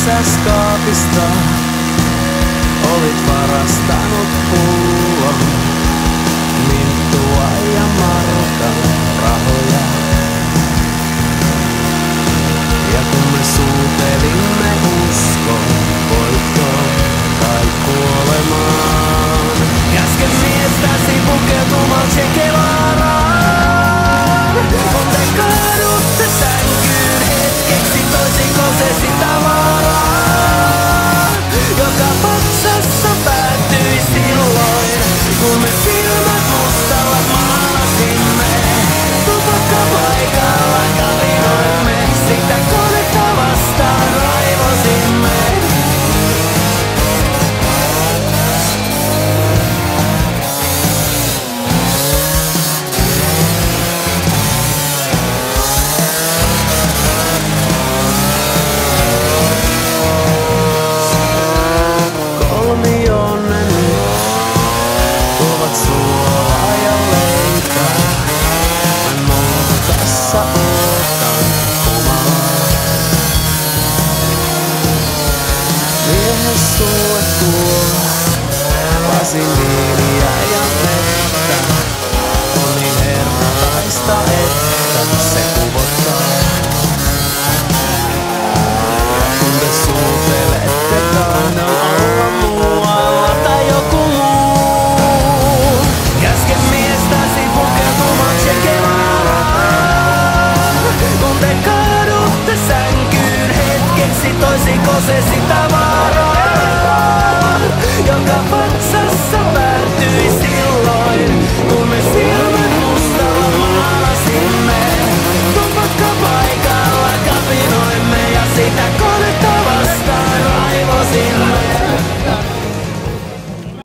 kesäskaapista olit varastanut pullon, minttua ja markan rahoja. Ja kun me suutelimme uskon voittoon tai kuolemaan, käsken miestäsi pukeutumaan Che Guevaraan. On te kaadutte sänkyyn hetkeksi, toisiko se sitä vaaraa, joka patsassa päättyi silloin, kun me silmät mustalla maalasimme. Tupakka paikalla kapinoimme, sitä konetta vastaan raivosimme. Kolmionne tuovat suolaa ja leipää. Mä nurkassa ootan humalaa. Miehes sulle tuo basiliinia